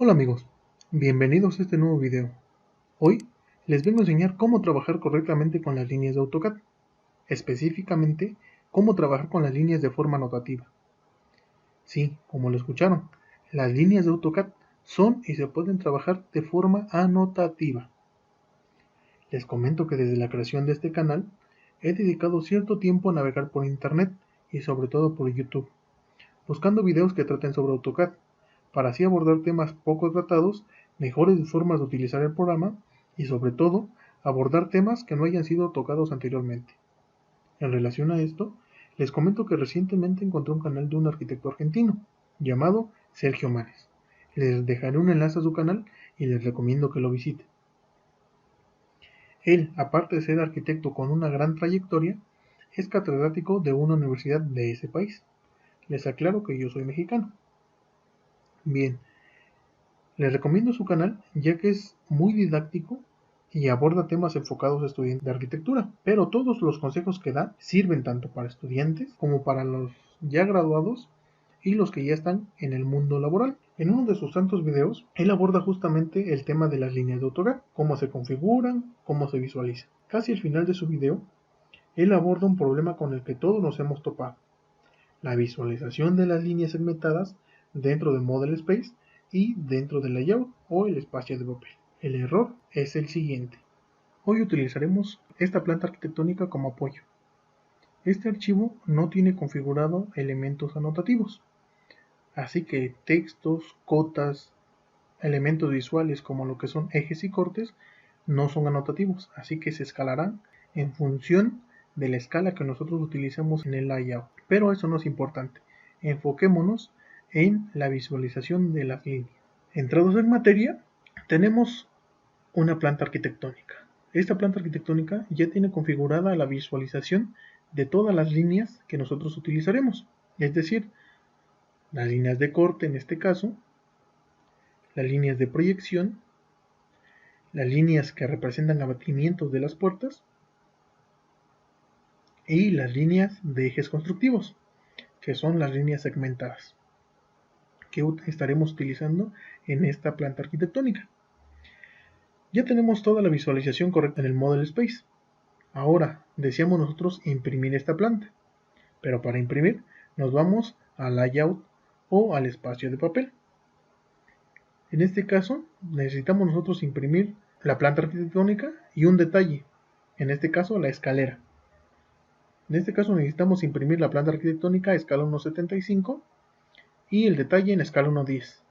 Hola amigos, bienvenidos a este nuevo video. Hoy les vengo a enseñar cómo trabajar correctamente con las líneas de AutoCAD, específicamente cómo trabajar con las líneas de forma anotativa. Sí, como lo escucharon, las líneas de AutoCAD son y se pueden trabajar de forma anotativa. Les comento que desde la creación de este canal he dedicado cierto tiempo a navegar por internet y sobre todo por YouTube, buscando videos que traten sobre AutoCAD, para así abordar temas poco tratados, mejores formas de utilizar el programa y sobre todo abordar temas que no hayan sido tocados anteriormente. En relación a esto, les comento que recientemente encontré un canal de un arquitecto argentino llamado Sergio Manes. Les dejaré un enlace a su canal y les recomiendo que lo visiten. Él, aparte de ser arquitecto con una gran trayectoria, es catedrático de una universidad de ese país. Les aclaro que yo soy mexicano. Bien, les recomiendo su canal ya que es muy didáctico y aborda temas enfocados a estudiantes de arquitectura, pero todos los consejos que da sirven tanto para estudiantes como para los ya graduados y los que ya están en el mundo laboral. En uno de sus tantos videos, él aborda justamente el tema de las líneas de AutoCAD, cómo se configuran, cómo se visualizan. Casi al final de su video, él aborda un problema con el que todos nos hemos topado: la visualización de las líneas segmentadas dentro de Model Space y dentro del layout o el espacio de papel. El error es el siguiente. Hoy utilizaremos esta planta arquitectónica como apoyo. Este archivo no tiene configurado elementos anotativos, así que textos, cotas, elementos visuales como lo que son ejes y cortes no son anotativos, así que se escalarán en función de la escala que nosotros utilicemos en el layout. Pero eso no es importante. Enfoquémonos en la visualización de las líneas. Entrados en materia, tenemos una planta arquitectónica. Esta planta arquitectónica ya tiene configurada la visualización de todas las líneas que nosotros utilizaremos, es decir, las líneas de corte en este caso, las líneas de proyección, las líneas que representan abatimientos de las puertas y las líneas de ejes constructivos, que son las líneas segmentadas que estaremos utilizando en esta planta arquitectónica. Ya tenemos toda la visualización correcta en el Model Space. Ahora deseamos nosotros imprimir esta planta, pero para imprimir nos vamos al layout o al espacio de papel. En este caso necesitamos nosotros imprimir la planta arquitectónica y un detalle, en este caso la escalera. En este caso necesitamos imprimir la planta arquitectónica a escala 1.75 y el detalle en escala 1.10.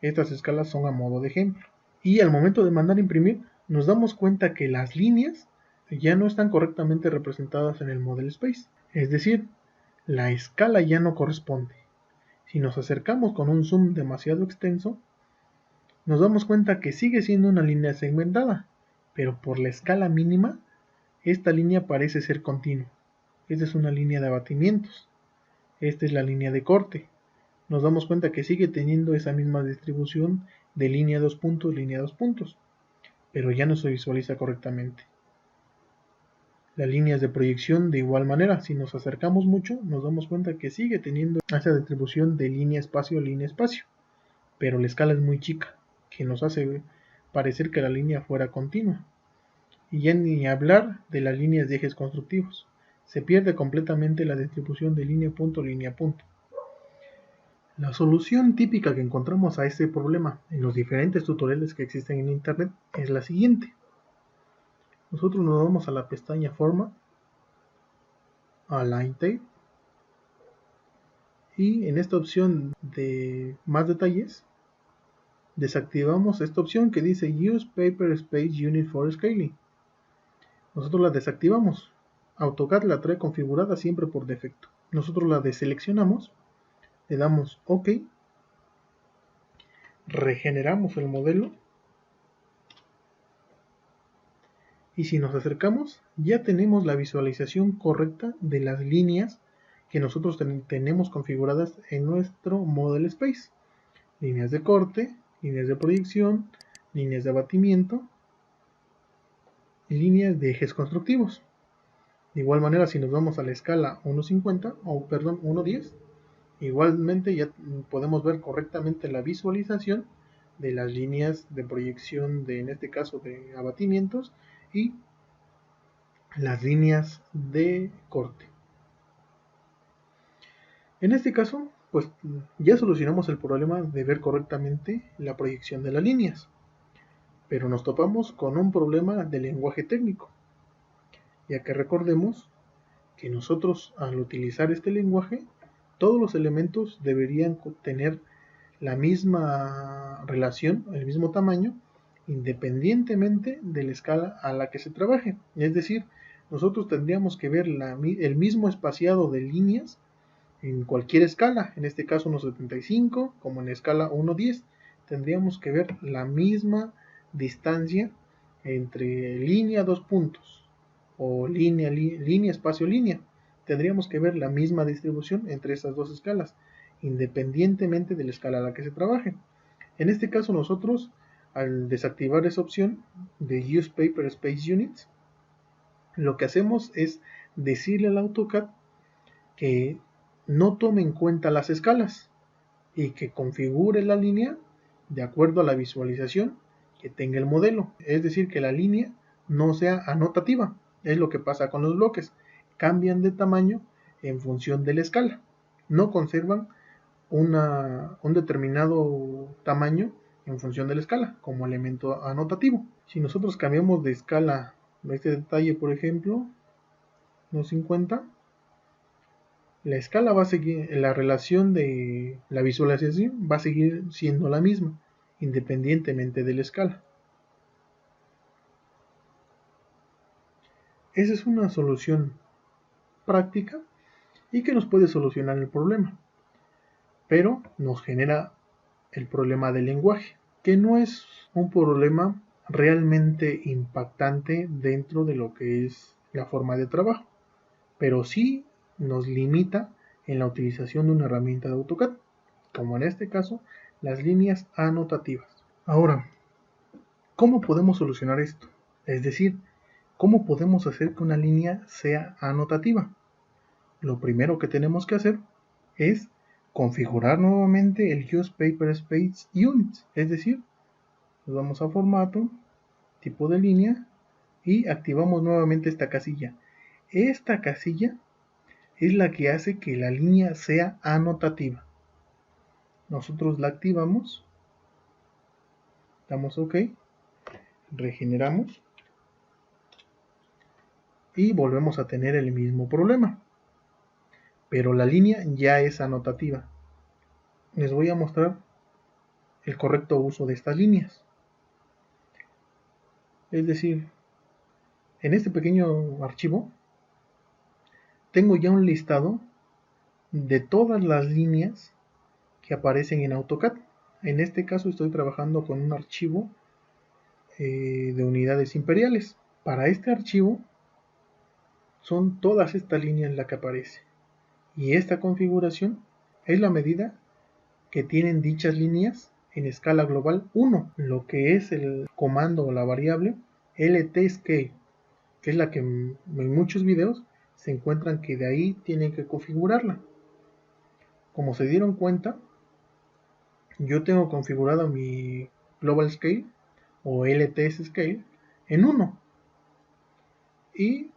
Estas escalas son a modo de ejemplo. Y al momento de mandar a imprimir, nos damos cuenta que las líneas ya no están correctamente representadas en el Model Space. Es decir, la escala ya no corresponde. Si nos acercamos con un zoom demasiado extenso, nos damos cuenta que sigue siendo una línea segmentada, pero por la escala mínima, esta línea parece ser continua. Esta es una línea de abatimientos. Esta es la línea de corte. Nos damos cuenta que sigue teniendo esa misma distribución de línea 2 puntos, línea 2 puntos, pero ya no se visualiza correctamente. Las líneas de proyección de igual manera, si nos acercamos mucho, nos damos cuenta que sigue teniendo esa distribución de línea espacio, pero la escala es muy chica, que nos hace parecer que la línea fuera continua. Y ya ni hablar de las líneas de ejes constructivos. Se pierde completamente la distribución de línea punto, línea punto. La solución típica que encontramos a este problema en los diferentes tutoriales que existen en internet es la siguiente. Nosotros nos vamos a la pestaña Forma, a Line Tape, y en esta opción de más detalles, desactivamos esta opción que dice Use Paper Space Unit for Scaling. Nosotros la desactivamos. AutoCAD la trae configurada siempre por defecto. Nosotros la deseleccionamos, le damos OK, regeneramos el modelo y si nos acercamos ya tenemos la visualización correcta de las líneas que nosotros tenemos configuradas en nuestro Model Space. Líneas de corte, líneas de proyección, líneas de abatimiento y líneas de ejes constructivos. De igual manera, si nos vamos a la escala 1.50 o perdón 1.10, igualmente ya podemos ver correctamente la visualización de las líneas de proyección en este caso de abatimientos, y las líneas de corte. En este caso, pues ya solucionamos el problema de ver correctamente la proyección de las líneas, pero nos topamos con un problema de lenguaje técnico, ya que recordemos que nosotros, al utilizar este lenguaje, todos los elementos deberían tener la misma relación, el mismo tamaño, independientemente de la escala a la que se trabaje. Es decir, nosotros tendríamos que ver el mismo espaciado de líneas en cualquier escala, en este caso 1.75 como en escala 1.10. Tendríamos que ver la misma distancia entre línea, dos puntos, o línea, espacio, línea. Tendríamos que ver la misma distribución entre esas dos escalas, independientemente de la escala a la que se trabaje. En este caso nosotros, al desactivar esa opción de Use Paper Space Units, lo que hacemos es decirle al AutoCAD que no tome en cuenta las escalas y que configure la línea de acuerdo a la visualización que tenga el modelo. Es decir, que la línea no sea anotativa. Es lo que pasa con los bloques. Cambian de tamaño en función de la escala. No conservan un determinado tamaño en función de la escala como elemento anotativo. Si nosotros cambiamos de escala, este detalle por ejemplo, 1.50, la escala va a seguir, la relación de la visualización va a seguir siendo la misma, independientemente de la escala. Esa es una solución práctica y que nos puede solucionar el problema, pero nos genera el problema del lenguaje, que no es un problema realmente impactante dentro de lo que es la forma de trabajo, pero sí nos limita en la utilización de una herramienta de AutoCAD, como en este caso las líneas anotativas. Ahora, ¿cómo podemos solucionar esto? Es decir, ¿cómo podemos hacer que una línea sea anotativa? Lo primero que tenemos que hacer es configurar nuevamente el Use Paper Space Units, es decir, nos vamos a formato, tipo de línea y activamos nuevamente esta casilla. Esta casilla es la que hace que la línea sea anotativa. Nosotros la activamos, damos OK, regeneramos y volvemos a tener el mismo problema, pero la línea ya es anotativa. Les voy a mostrar el correcto uso de estas líneas. Es decir, en este pequeño archivo tengo ya un listado de todas las líneas que aparecen en AutoCAD. En este caso estoy trabajando con un archivo de unidades imperiales. Para este archivo son todas estas líneas las que aparecen, y esta configuración es la medida que tienen dichas líneas en escala global 1, lo que es el comando o la variable LT-Scale, que es la que en muchos videos se encuentran que de ahí tienen que configurarla. Como se dieron cuenta, yo tengo configurado mi Global Scale o LTS Scale en 1, y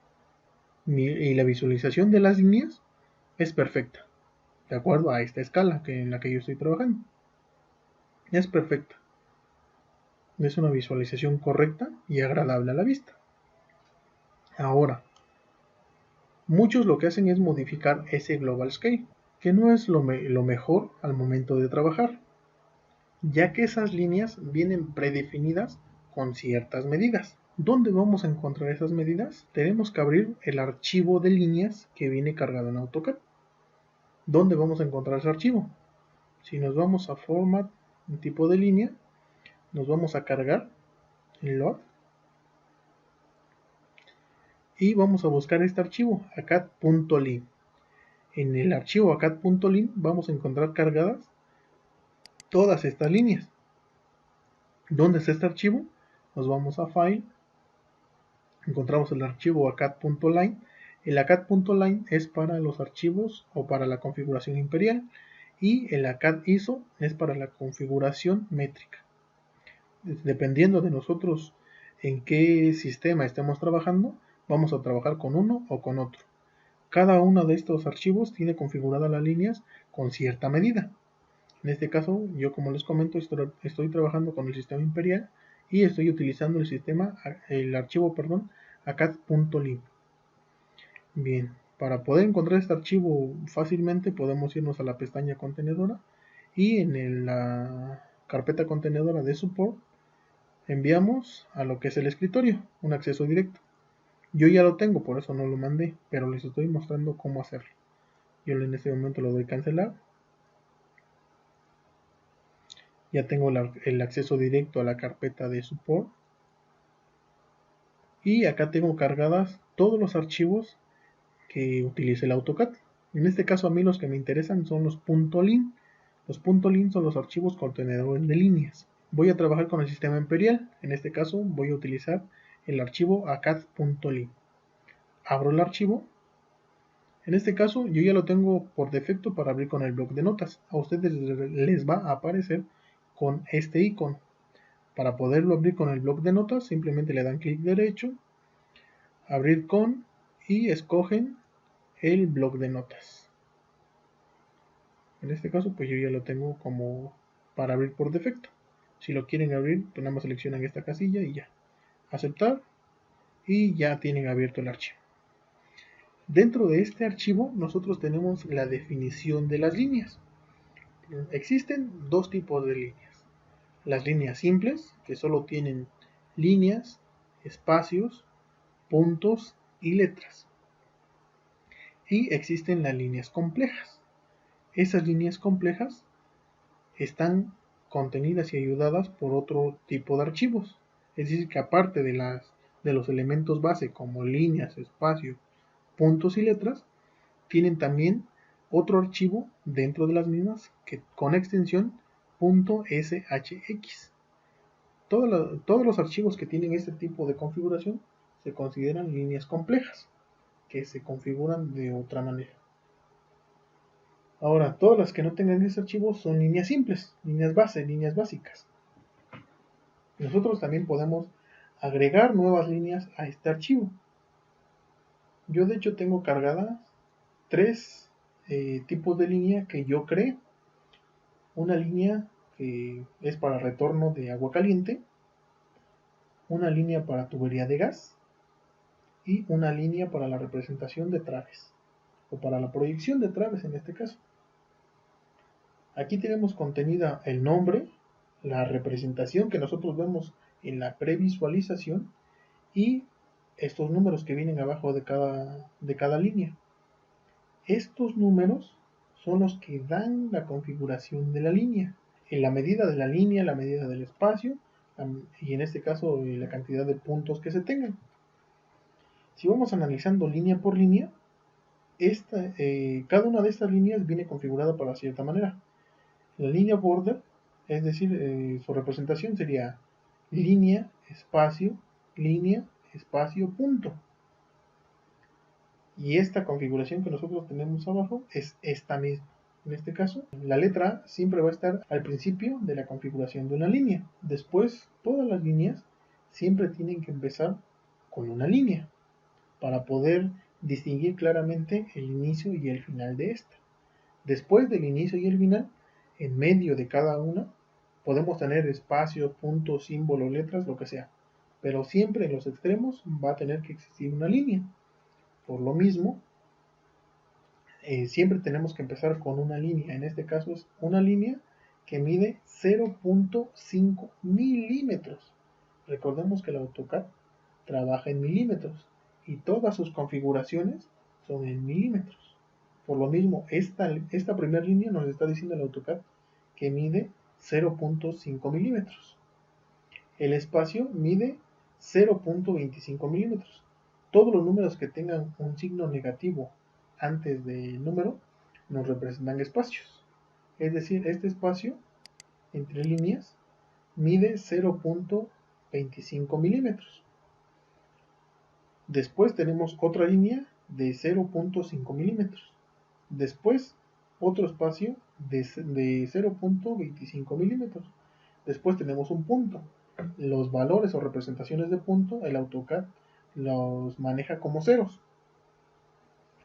la visualización de las líneas es perfecta, de acuerdo a esta escala en la que yo estoy trabajando. Es perfecta. Es una visualización correcta y agradable a la vista. Ahora, muchos lo que hacen es modificar ese Global Scale, que no es lo mejor al momento de trabajar, ya que esas líneas vienen predefinidas con ciertas medidas. ¿Dónde vamos a encontrar esas medidas? Tenemos que abrir el archivo de líneas que viene cargado en AutoCAD. ¿Dónde vamos a encontrar ese archivo? Si nos vamos a Format, un tipo de línea, nos vamos a cargar en Load y vamos a buscar este archivo, acad.lin. En el archivo acad.lin vamos a encontrar cargadas todas estas líneas. ¿Dónde está este archivo? Nos vamos a File, encontramos el archivo acad.line. El acad.line es para los archivos o para la configuración imperial, y el acad ISO es para la configuración métrica. dependiendo de nosotros en qué sistema estemos trabajando, vamos a trabajar con uno o con otro. Cada uno de estos archivos tiene configuradas las líneas con cierta medida. En este caso, yo como les comento, estoy trabajando con el sistema Imperial y estoy utilizando el archivo, acad.lib. Bien, para poder encontrar este archivo fácilmente podemos irnos a la pestaña contenedora y en la carpeta contenedora de support enviamos a lo que es el escritorio, un acceso directo. Yo ya lo tengo, por eso no lo mandé, pero les estoy mostrando cómo hacerlo. Yo en este momento lo doy cancelar. Ya tengo el acceso directo a la carpeta de support. Y acá tengo cargadas todos los archivos que utilice el AutoCAD. En este caso a mí los que me interesan son los .lin. Los .lin son los archivos contenedores de líneas. Voy a trabajar con el sistema Imperial. En este caso voy a utilizar el archivo acad.lin. Abro el archivo. En este caso yo ya lo tengo por defecto para abrir con el bloc de notas. A ustedes les va a aparecer con este icono. Para poderlo abrir con el bloc de notas simplemente le dan clic derecho, abrir con y escogen el bloc de notas. En este caso pues yo ya lo tengo como para abrir por defecto. Si lo quieren abrir pues nada más seleccionan esta casilla y ya. Aceptar y ya tienen abierto el archivo. Dentro de este archivo nosotros tenemos la definición de las líneas. Existen dos tipos de líneas. Las líneas simples, que solo tienen líneas, espacios, puntos y letras. Y existen las líneas complejas. Esas líneas complejas están contenidas y ayudadas por otro tipo de archivos. Es decir, que aparte de los elementos base como líneas, espacios, puntos y letras, tienen también otro archivo dentro de las mismas que con extensión .shx. Todos los archivos que tienen este tipo de configuración se consideran líneas complejas, que se configuran de otra manera. Ahora, todas las que no tengan ese archivo son líneas simples, líneas base, líneas básicas. Nosotros también podemos agregar nuevas líneas a este archivo. Yo de hecho tengo cargadas tres tipos de línea que yo creé. Una línea que es para retorno de agua caliente, una línea para tubería de gas y una línea para la representación de traves, o para la proyección de traves en este caso. Aquí tenemos contenida el nombre, la representación que nosotros vemos en la previsualización y estos números que vienen abajo de cada línea. Estos números son los que dan la configuración de la línea, en la medida de la línea, la medida del espacio y en este caso la cantidad de puntos que se tengan. Si vamos analizando línea por línea, cada una de estas líneas viene configurada para cierta manera. La línea border, es decir, su representación sería línea, espacio, punto. Y esta configuración que nosotros tenemos abajo es esta misma. En este caso, la letra A siempre va a estar al principio de la configuración de una línea. Después, todas las líneas siempre tienen que empezar con una línea para poder distinguir claramente el inicio y el final de esta. Después del inicio y el final, en medio de cada una, podemos tener espacio, puntos, símbolos, letras, lo que sea. Pero siempre en los extremos va a tener que existir una línea. Por lo mismo, siempre tenemos que empezar con una línea. En este caso es una línea que mide 0.5 milímetros. Recordemos que el AutoCAD trabaja en milímetros y todas sus configuraciones son en milímetros. Por lo mismo, esta primera línea nos está diciendo el AutoCAD que mide 0.5 milímetros. El espacio mide 0.25 milímetros. Todos los números que tengan un signo negativo antes del número nos representan espacios. Es decir, este espacio entre líneas mide 0.25 milímetros. Después tenemos otra línea de 0.5 milímetros. Después otro espacio de 0.25 milímetros. Después tenemos un punto. los valores o representaciones de punto, el AutoCAD los maneja como ceros,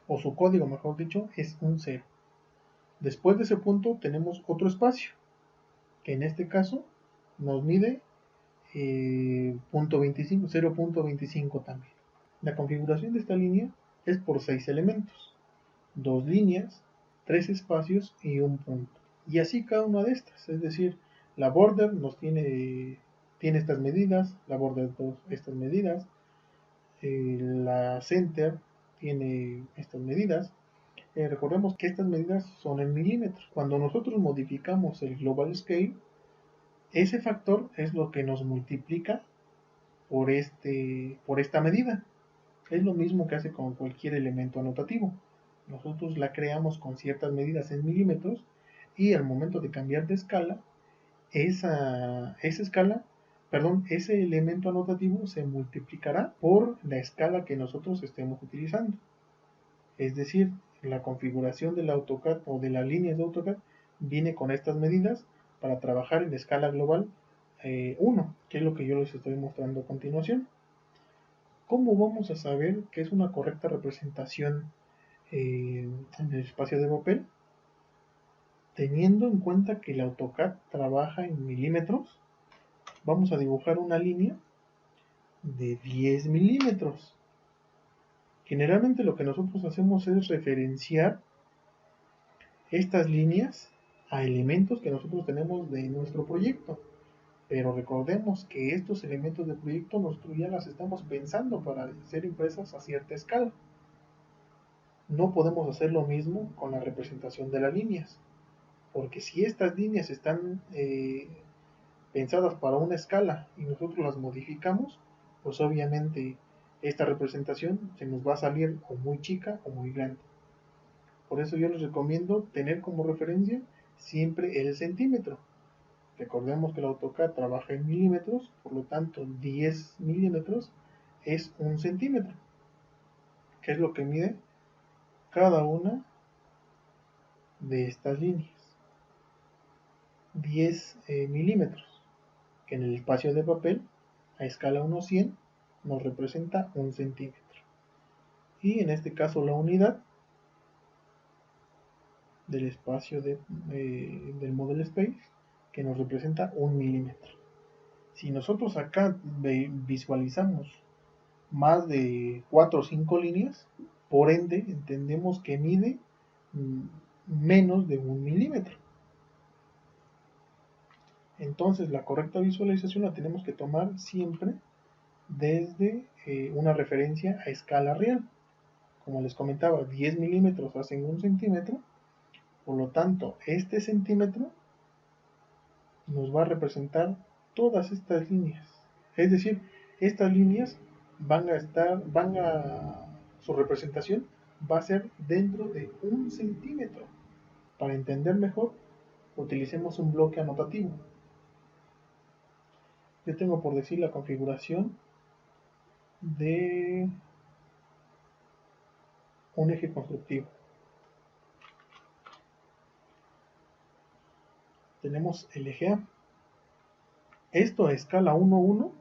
o su código, mejor dicho, es un cero. Después de ese punto tenemos otro espacio, que en este caso nos mide punto 25, 0.25 también. La configuración de esta línea es por 6 elementos, 2 líneas, 3 espacios y un punto. Y así cada una de estas, es decir, la border nos tiene estas medidas, la border 2 estas medidas, la center tiene estas medidas. Recordemos que estas medidas son en milímetros. Cuando nosotros modificamos el global scale, ese factor es lo que nos multiplica por esta medida. Es lo mismo que hace con cualquier elemento anotativo. Nosotros la creamos con ciertas medidas en milímetros y al momento de cambiar de escala, ese elemento anotativo se multiplicará por la escala que nosotros estemos utilizando. Es decir, la configuración del AutoCAD o de las líneas de AutoCAD viene con estas medidas para trabajar en escala global 1, que es lo que yo les estoy mostrando a continuación. ¿Cómo vamos a saber que es una correcta representación en el espacio de papel? Teniendo en cuenta que el AutoCAD trabaja en milímetros, vamos a dibujar una línea de 10 milímetros. Generalmente lo que nosotros hacemos es referenciar estas líneas a elementos que nosotros tenemos de nuestro proyecto. Pero recordemos que estos elementos de proyecto nosotros ya las estamos pensando para ser impresas a cierta escala. No podemos hacer lo mismo con la representación de las líneas, porque si estas líneas están pensadas para una escala y nosotros las modificamos, pues obviamente esta representación se nos va a salir o muy chica o muy grande. Por eso yo les recomiendo tener como referencia siempre el centímetro. Recordemos que el AutoCAD trabaja en milímetros, por lo tanto 10 milímetros es un centímetro, que es lo que mide cada una de estas líneas. 10 milímetros, que en el espacio de papel a escala 1/100 nos representa un centímetro. Y en este caso la unidad del espacio del model space, que nos representa un milímetro. Si nosotros acá visualizamos más de 4 o 5 líneas, por ende entendemos que mide menos de un milímetro. Entonces la correcta visualización la tenemos que tomar siempre desde una referencia a escala real. Como les comentaba, 10 milímetros hacen un centímetro, por lo tanto este centímetro nos va a representar todas estas líneas. Es decir, estas líneas su representación va a ser dentro de un centímetro. Para entender mejor, utilicemos un bloque anotativo. Yo tengo por decir la configuración de un eje constructivo. Tenemos el eje A. Esto a escala 1:1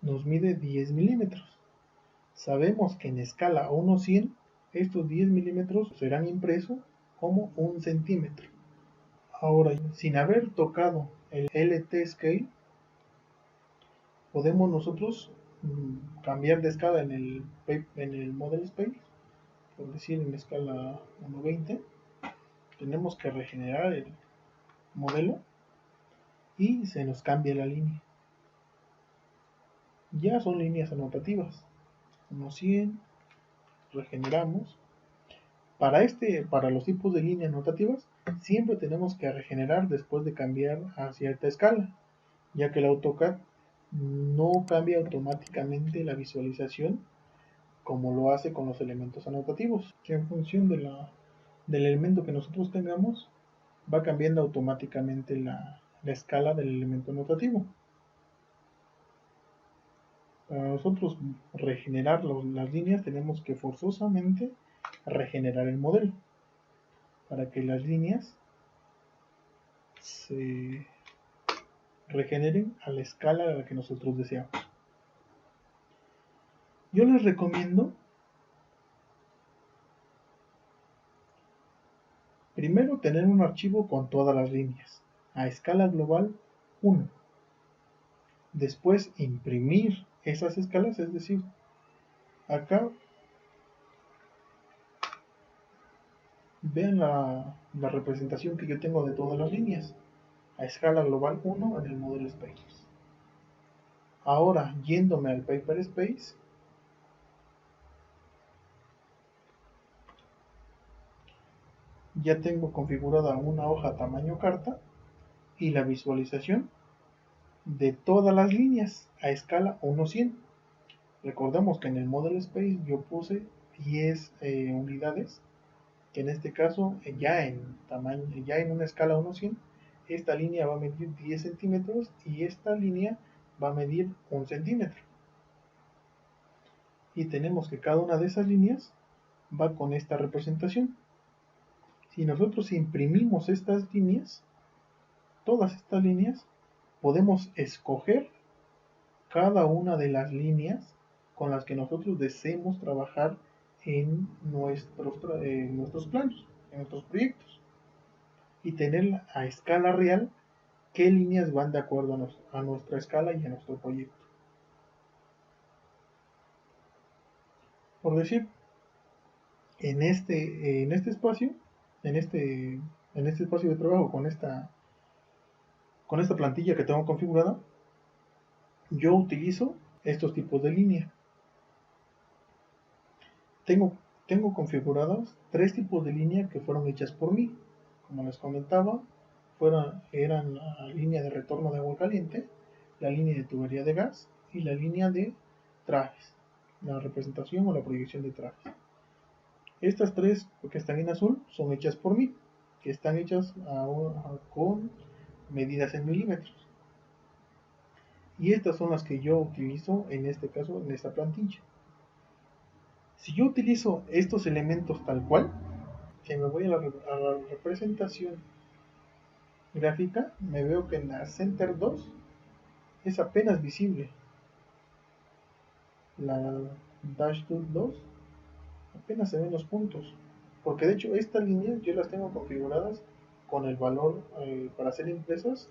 nos mide 10 milímetros. Sabemos que en escala 1:100 estos 10 milímetros serán impresos como un centímetro. Ahora, sin haber tocado el LT Scale, podemos nosotros cambiar de escala en el Model Space, por decir en escala 1:20. Tenemos que regenerar el modelo y se nos cambia la línea. Ya son líneas anotativas. 1:100, regeneramos. Para los tipos de líneas anotativas, siempre tenemos que regenerar después de cambiar a cierta escala, ya que el AutoCAD no cambia automáticamente la visualización como lo hace con los elementos anotativos, que en función del elemento que nosotros tengamos va cambiando automáticamente la escala del elemento anotativo. Para nosotros regenerar las líneas tenemos que forzosamente regenerar el modelo para que las líneas se regeneren a la escala a la que nosotros deseamos. Yo les recomiendo primero tener un archivo con todas las líneas a escala global 1. Después imprimir esas escalas, es decir, acá vean la representación que yo tengo de todas las líneas a escala global 1 en el modelo Space. Ahora, yéndome al Paper Space, ya tengo configurada una hoja tamaño carta y la visualización de todas las líneas a escala 1:100. Recordemos que en el Model Space yo puse 10 unidades, que en este caso ya en una escala 1:100, esta línea va a medir 10 centímetros y esta línea va a medir 1 centímetro. Y tenemos que cada una de esas líneas va con esta representación. Si nosotros imprimimos estas líneas, todas estas líneas, podemos escoger cada una de las líneas con las que nosotros deseemos trabajar en nuestros planos, en nuestros proyectos, y tener a escala real qué líneas van de acuerdo a nuestra escala y a nuestro proyecto. Por decir, en este espacio, en este espacio de trabajo con esta plantilla que tengo configurada, yo utilizo estos tipos de línea. Tengo configurados 3 tipos de línea que fueron hechas por mí. Como les comentaba, eran la línea de retorno de agua caliente, la línea de tubería de gas y la línea de trajes, la representación o la proyección de trajes. Estas 3 que están en azul son hechas por mí, que están hechas con medidas en milímetros. Y estas son las que yo utilizo en este caso, en esta plantilla. Si yo utilizo estos elementos tal cual, que me voy a la representación gráfica, me veo que en la Center 2 es apenas visible. La Dash 2 apenas se ven los puntos. Porque de hecho estas líneas yo las tengo configuradas con el valor para ser impresas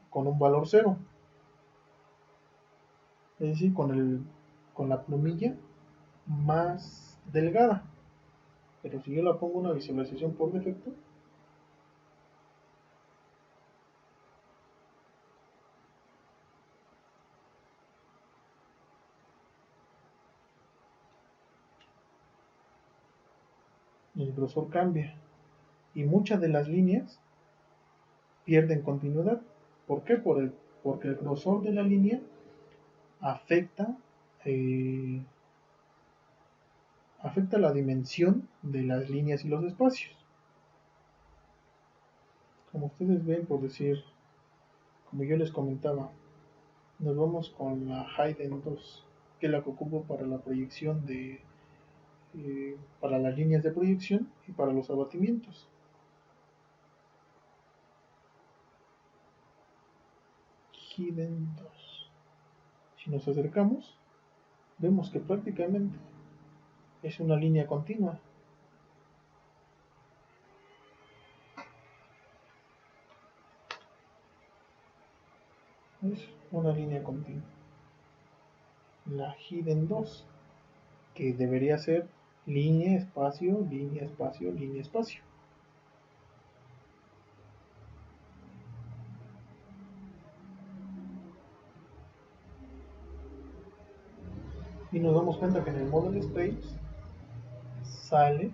con un valor 0. Es decir, con la plumilla más delgada. Pero si yo la pongo una visualización por defecto, el grosor cambia y muchas de las líneas pierden continuidad. ¿Por qué? Porque el grosor de la línea afecta eh, afecta la dimensión de las líneas y los espacios. Como ustedes ven, por decir, como yo les comentaba, nos vamos con la Hayden 2, que es la que ocupo para la proyección para las líneas de proyección y para los abatimientos. Hayden 2. Si nos acercamos, vemos que prácticamente es una línea continua. Es una línea continua. La Hidden 2, que debería ser línea, espacio, línea, espacio, línea, espacio. Y nos damos cuenta que en el Model Space sale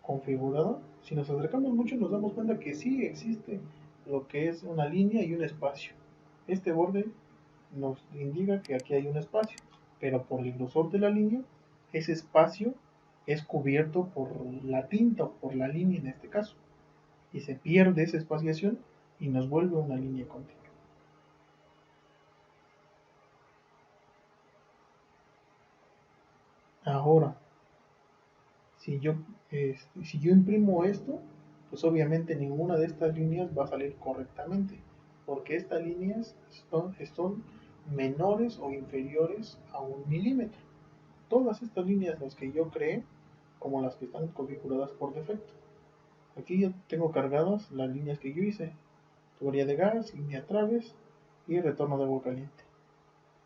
configurado. Si nos acercamos mucho nos damos cuenta que sí existe lo que es una línea y un espacio. Este borde nos indica que aquí hay un espacio, pero por el grosor de la línea, ese espacio es cubierto por la tinta o por la línea en este caso, y se pierde esa espaciación y nos vuelve una línea continua. Ahora, si yo imprimo esto, pues obviamente ninguna de estas líneas va a salir correctamente, porque estas líneas son menores o inferiores a 1 milímetro. Todas estas líneas las que yo creé, como las que están configuradas por defecto. Aquí yo tengo cargadas las líneas que yo hice: tubería de gas, línea traves y retorno de agua caliente.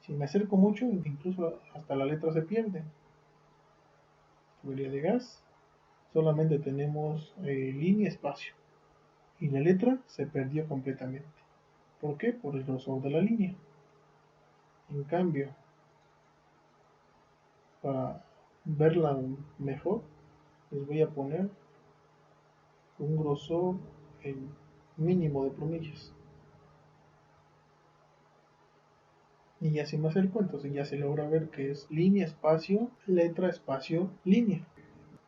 Si me acerco mucho, incluso hasta la letra se pierde. Tubería de gas, solamente tenemos línea espacio, y la letra se perdió completamente. ¿Por qué? Por el grosor de la línea. En cambio, para verla mejor, les voy a poner un grosor mínimo de plumillas. Y ya si me acerco, entonces ya se logra ver que es línea espacio, letra espacio, línea.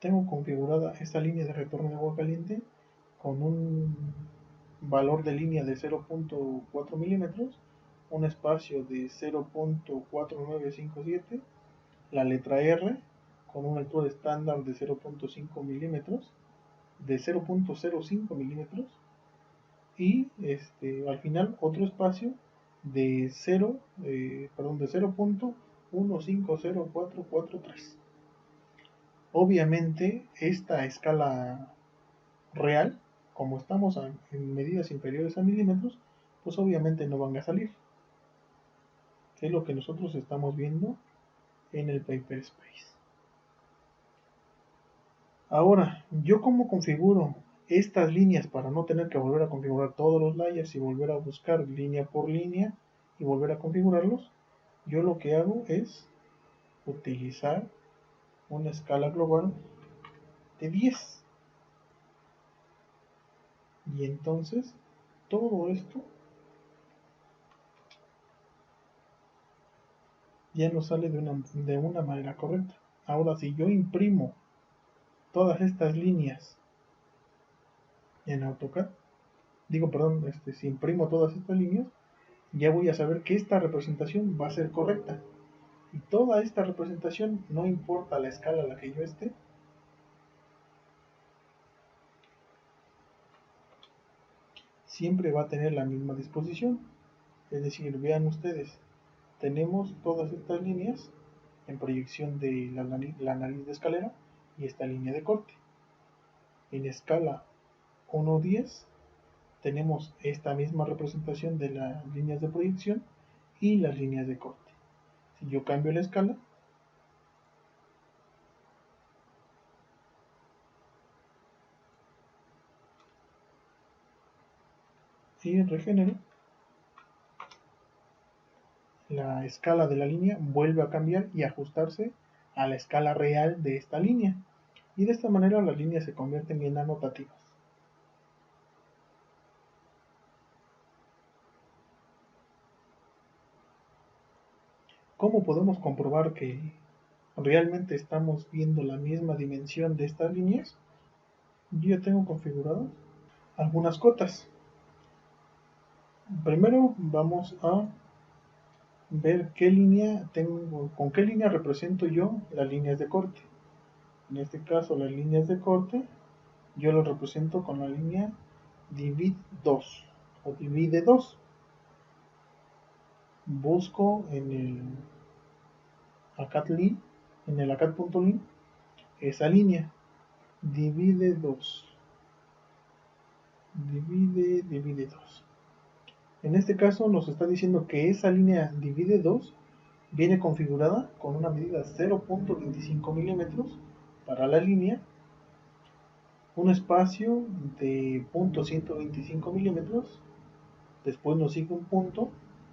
Tengo configurada esta línea de retorno de agua caliente con un valor de línea de 0.4 milímetros, un espacio de 0.4957, la letra R con una altura estándar de 0.5 milímetros, de 0.05 milímetros, y al final otro espacio de 0.150443. Obviamente esta escala real, como estamos en medidas inferiores a milímetros, pues obviamente no van a salir. Es lo que nosotros estamos viendo en el Paper Space. Ahora, ¿yo cómo configuro estas líneas para no tener que volver a configurar todos los layers y volver a buscar línea por línea y volver a configurarlos? Yo lo que hago es utilizar una escala global de 10. Y entonces todo esto ya nos sale de una manera correcta. Ahora, si yo imprimo todas estas líneas en AutoCAD, si imprimo todas estas líneas, ya voy a saber que esta representación va a ser correcta. Y toda esta representación, no importa la escala a la que yo esté, siempre va a tener la misma disposición. Es decir, vean ustedes, tenemos todas estas líneas en proyección de la nariz de escalera y esta línea de corte. En escala 1:10 tenemos esta misma representación de las líneas de proyección y las líneas de corte. Si yo cambio la escala, y regenero, la escala de la línea vuelve a cambiar y ajustarse a la escala real de esta línea. Y de esta manera las líneas se convierten en anotativas. ¿Cómo podemos comprobar que realmente estamos viendo la misma dimensión de estas líneas? Yo ya tengo configuradas algunas cotas. Primero vamos a ver con qué línea represento yo las líneas de corte. En este caso, las líneas de corte yo las represento con la línea Divide 2 o Divide 2. Busco en el ACAD.lin, en el ACAD.lin, esa línea Divide 2. Divide 2. En este caso nos está diciendo que esa línea Divide 2 viene configurada con una medida 0.25 milímetros para la línea, un espacio de 0.125 milímetros, después nos sigue un punto,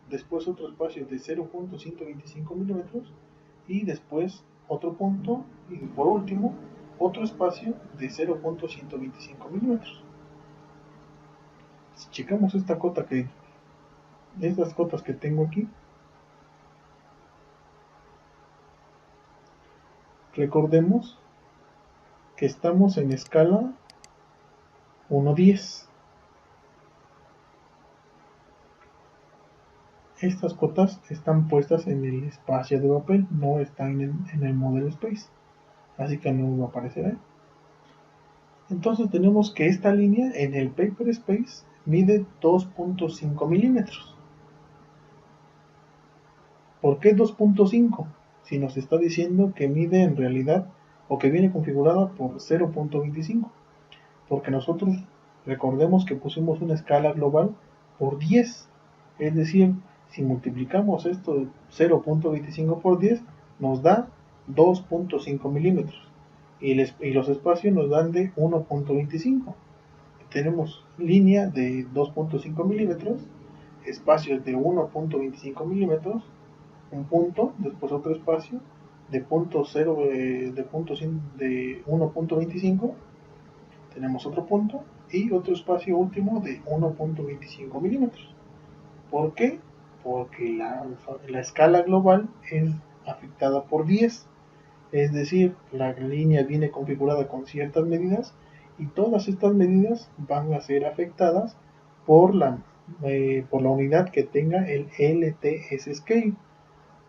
después otro espacio de 0.125 milímetros y después otro punto y por último otro espacio de 0.125 milímetros. Si checamos estas cotas que tengo aquí, recordemos que estamos en escala 1:10. Estas cotas están puestas en el espacio de papel, no están en el model space, así que no va a aparecer ahí. Entonces tenemos que esta línea en el paper space mide 2.5 milímetros. ¿Por qué 2.5? Si nos está diciendo que mide en realidad o que viene configurada por 0.25. Porque nosotros recordemos que pusimos una escala global por 10. Es decir, si multiplicamos esto de 0.25 por 10, nos da 2.5 milímetros. Y los espacios nos dan de 1.25. Tenemos línea de 2.5 milímetros, espacios de 1.25 milímetros, un punto, después otro espacio de punto 0 de 1.25, tenemos otro punto y otro espacio último de 1.25 milímetros. ¿Por qué? Porque la escala global es afectada por 10, es decir, la línea viene configurada con ciertas medidas y todas estas medidas van a ser afectadas por la unidad que tenga el LTS Scale.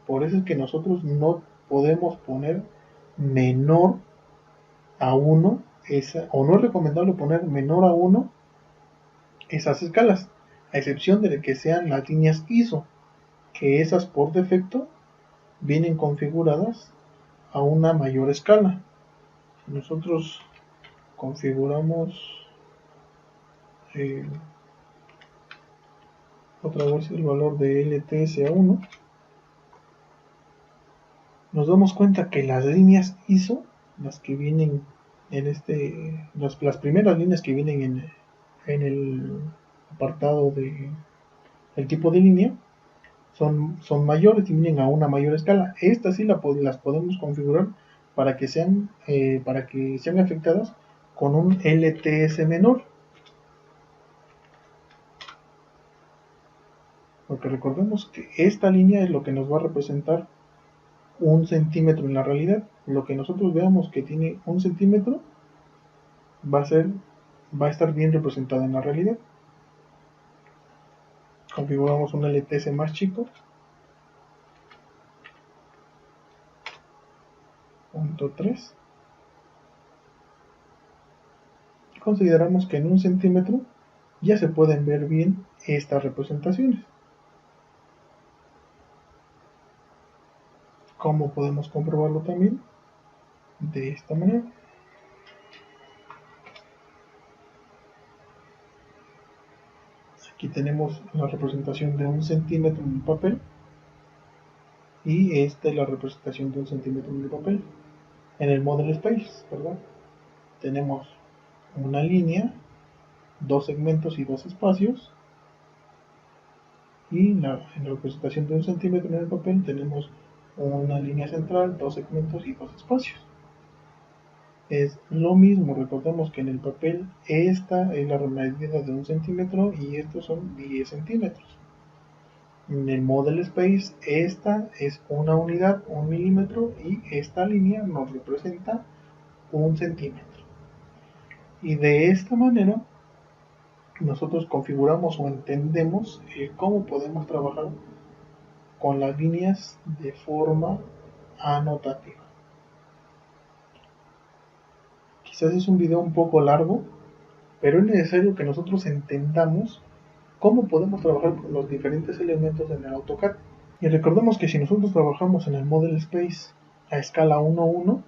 Por eso es que nosotros no podemos poner menor a 1 o no es recomendable poner menor a 1 esas escalas, a excepción de que sean las líneas ISO, que esas por defecto vienen configuradas a una mayor escala. Si nosotros configuramos otra vez el valor de LTS a 1, nos damos cuenta que las líneas ISO, las que vienen las primeras líneas que vienen en el apartado de el tipo de línea, son mayores y vienen a una mayor escala. Estas sí las podemos configurar para que sean afectadas con un LTS menor. Porque recordemos que esta línea es lo que nos va a representar 1 centímetro en la realidad. Lo que nosotros veamos que tiene 1 centímetro va a estar bien representado en la realidad. Configuramos un LTS más chico, 0.3. Consideramos que en 1 centímetro ya se pueden ver bien estas representaciones. ¿Cómo podemos comprobarlo también? De esta manera. Aquí tenemos la representación de 1 centímetro en el papel y esta es la representación de 1 centímetro en el papel. En el model space, ¿verdad? Tenemos una línea, 2 segmentos y 2 espacios, y en la representación de 1 centímetro en el papel tenemos una línea central, 2 segmentos y 2 espacios. Es lo mismo, recordemos que en el papel esta es la medida de 1 centímetro y estos son 10 centímetros. En el model space esta es una unidad, 1 milímetro, y esta línea nos representa 1 centímetro. Y de esta manera nosotros configuramos o entendemos cómo podemos trabajar con las líneas de forma anotativa. Quizás es un video un poco largo, pero es necesario que nosotros entendamos cómo podemos trabajar con los diferentes elementos en el AutoCAD. Y recordemos que si nosotros trabajamos en el Model Space a escala 1:1,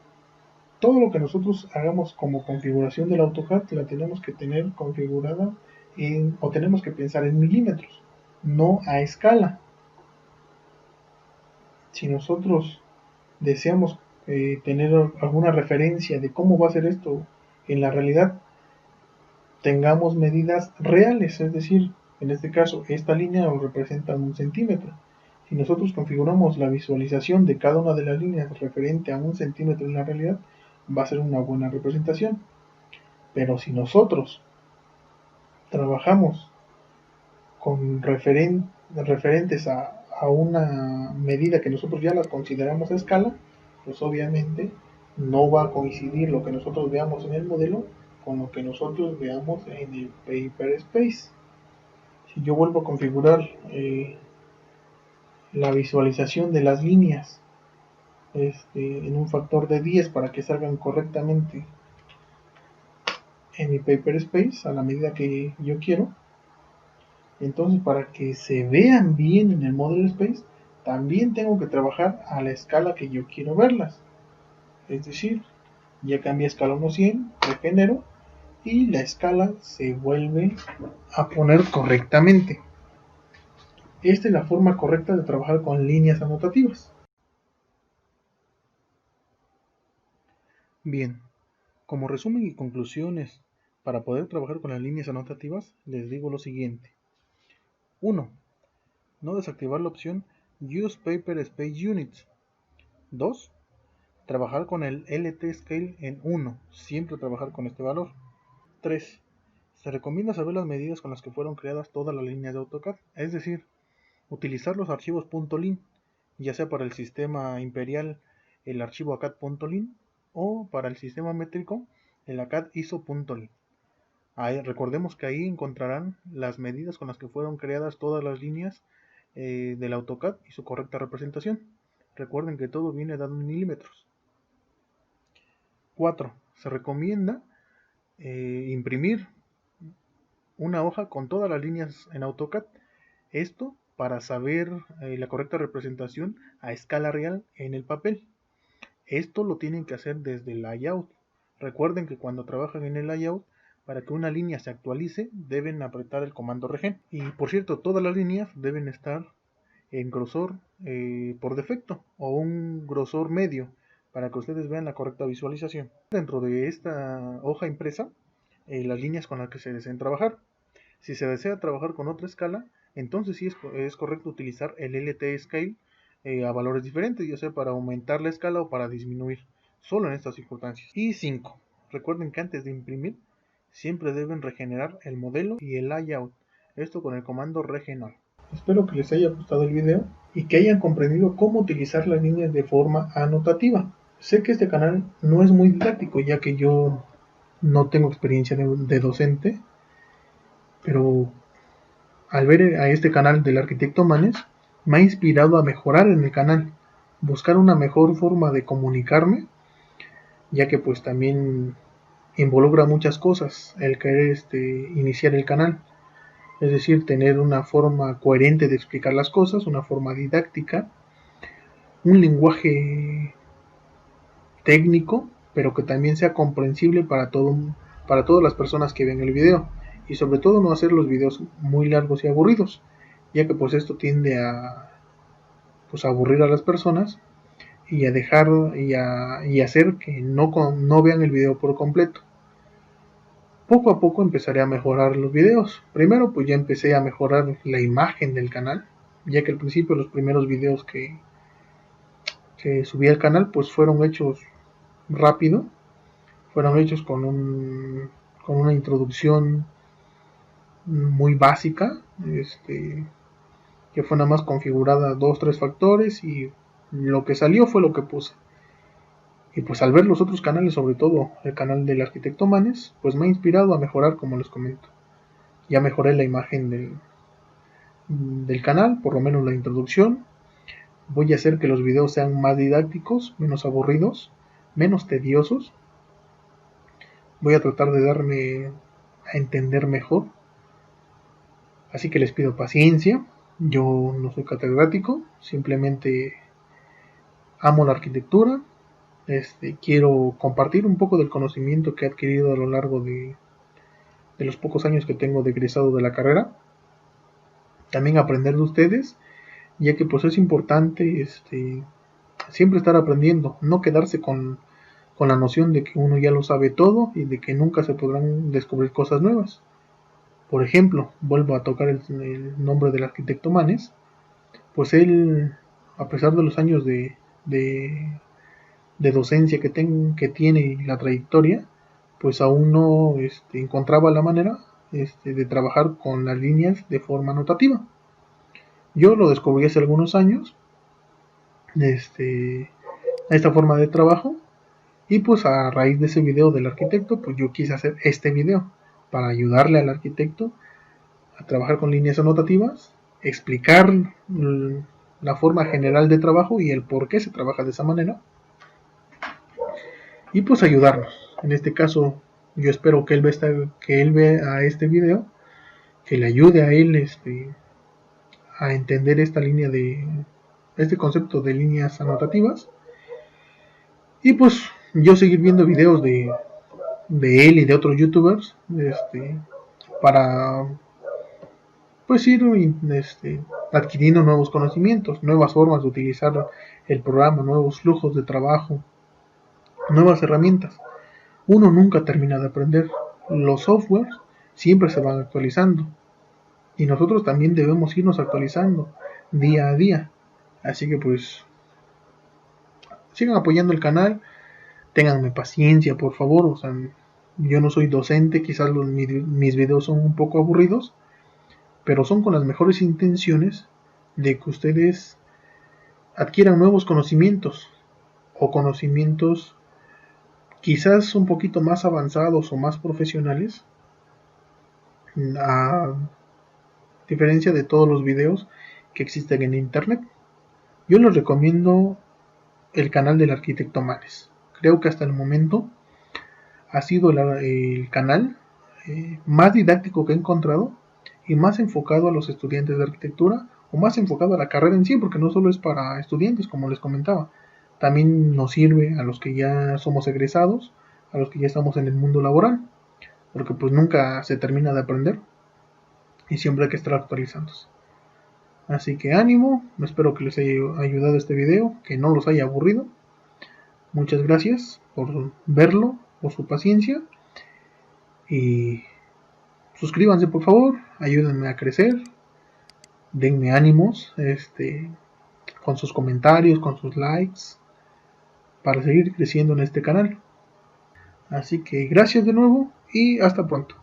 todo lo que nosotros hagamos como configuración del AutoCAD la tenemos que tener configurada o tenemos que pensar en milímetros, no a escala. Si nosotros deseamos tener alguna referencia de cómo va a ser esto en la realidad, tengamos medidas reales, es decir, en este caso esta línea nos representa 1 centímetro. Si nosotros configuramos la visualización de cada una de las líneas referente a 1 centímetro en la realidad, va a ser una buena representación. Pero si nosotros trabajamos con referentes a una medida que nosotros ya las consideramos a escala, pues obviamente no va a coincidir lo que nosotros veamos en el modelo con lo que nosotros veamos en el paper space. Si yo vuelvo a configurar la visualización de las líneas en un factor de 10 para que salgan correctamente en mi paper space a la medida que yo quiero. Entonces, para que se vean bien en el model space, también tengo que trabajar a la escala que yo quiero verlas. Es decir, ya cambié a escala 1:100, regenero y la escala se vuelve a poner correctamente. Esta es la forma correcta de trabajar con líneas anotativas. Bien, como resumen y conclusiones para poder trabajar con las líneas anotativas, les digo lo siguiente. 1. No desactivar la opción Use Paper Space Units. 2. Trabajar con el LT Scale en 1, siempre trabajar con este valor. 3. Se recomienda saber las medidas con las que fueron creadas todas las líneas de AutoCAD, es decir, utilizar los archivos .lin, ya sea para el sistema imperial el archivo ACAD.lin o para el sistema métrico el ACAD ISO.lin. Recordemos que ahí encontrarán las medidas con las que fueron creadas todas las líneas del AutoCAD y su correcta representación. Recuerden que todo viene dado en milímetros. 4. Se recomienda imprimir una hoja con todas las líneas en AutoCAD. Esto para saber la correcta representación a escala real en el papel. Esto lo tienen que hacer desde el layout. Recuerden que cuando trabajan en el layout, para que una línea se actualice, deben apretar el comando regen. Y por cierto, todas las líneas deben estar en grosor por defecto o un grosor medio para que ustedes vean la correcta visualización. Dentro de esta hoja impresa, las líneas con las que se deseen trabajar. Si se desea trabajar con otra escala, entonces sí es correcto utilizar el LT Scale a valores diferentes, ya sea para aumentar la escala o para disminuir, solo en estas circunstancias. Y 5. Recuerden que antes de imprimir, siempre deben regenerar el modelo y el layout, esto con el comando regenerar. Espero que les haya gustado el video y que hayan comprendido cómo utilizar las líneas de forma anotativa. Sé que este canal no es muy didáctico, ya que yo no tengo experiencia de docente, pero al ver a este canal del arquitecto Manes, me ha inspirado a mejorar en el canal, buscar una mejor forma de comunicarme, ya que pues también involucra muchas cosas el querer iniciar el canal, es decir, tener una forma coherente de explicar las cosas, una forma didáctica, un lenguaje técnico, pero que también sea comprensible para todas las personas que ven el video, y sobre todo no hacer los videos muy largos y aburridos, ya que pues esto tiende a aburrir a las personas y a dejar y hacer que no vean el video por completo. Poco a poco empezaré a mejorar los videos. Primero pues ya empecé a mejorar la imagen del canal, ya que al principio los primeros videos que subí al canal pues fueron hechos rápido, fueron hechos con una introducción muy básica, que fue nada más configurada 2-3 factores y lo que salió fue lo que puse. Y pues al ver los otros canales, sobre todo el canal del arquitecto Manes, pues me ha inspirado a mejorar, como les comento. Ya mejoré la imagen del canal, por lo menos la introducción. Voy a hacer que los videos sean más didácticos, menos aburridos, menos tediosos. Voy a tratar de darme a entender mejor. Así que les pido paciencia. Yo no soy catedrático, simplemente amo la arquitectura. Quiero compartir un poco del conocimiento que he adquirido a lo largo de los pocos años que tengo de egresado de la carrera. También aprender de ustedes, ya que pues es importante siempre estar aprendiendo, no quedarse con la noción de que uno ya lo sabe todo y de que nunca se podrán descubrir cosas nuevas. Por ejemplo, vuelvo a tocar el nombre del arquitecto Manes, pues él, a pesar de los años de docencia que tiene y la trayectoria, pues aún no encontraba la manera de trabajar con las líneas de forma anotativa. Yo lo descubrí hace algunos años, esta forma de trabajo, y pues a raíz de ese video del arquitecto, pues yo quise hacer este video para ayudarle al arquitecto a trabajar con líneas anotativas, explicar la forma general de trabajo y el por qué se trabaja de esa manera. Y pues ayudarnos. En este caso, yo espero que él vea este video, que le ayude a él a entender este concepto de líneas anotativas. Y pues yo seguir viendo videos de él y de otros youtubers para pues ir adquiriendo nuevos conocimientos, nuevas formas de utilizar el programa, nuevos flujos de trabajo, nuevas herramientas. Uno nunca termina de aprender. Los softwares siempre se van actualizando y nosotros también debemos irnos actualizando día a día. Así que pues sigan apoyando el canal, ténganme paciencia por favor. O sea, yo no soy docente, quizás mis videos son un poco aburridos, pero son con las mejores intenciones de que ustedes adquieran nuevos conocimientos o conocimientos quizás un poquito más avanzados o más profesionales, a diferencia de todos los videos que existen en internet. Yo les recomiendo el canal del arquitecto Mares. Creo que hasta el momento ha sido el canal más didáctico que he encontrado y más enfocado a los estudiantes de arquitectura, o más enfocado a la carrera en sí, porque no solo es para estudiantes, como les comentaba, también nos sirve a los que ya somos egresados, a los que ya estamos en el mundo laboral, porque pues nunca se termina de aprender y siempre hay que estar actualizándose. Así que ánimo, espero que les haya ayudado este video, que no los haya aburrido. Muchas gracias por verlo, por su paciencia, y suscríbanse por favor, ayúdenme a crecer, denme ánimos con sus comentarios, con sus likes, para seguir creciendo en este canal. Así que gracias de nuevo y hasta pronto.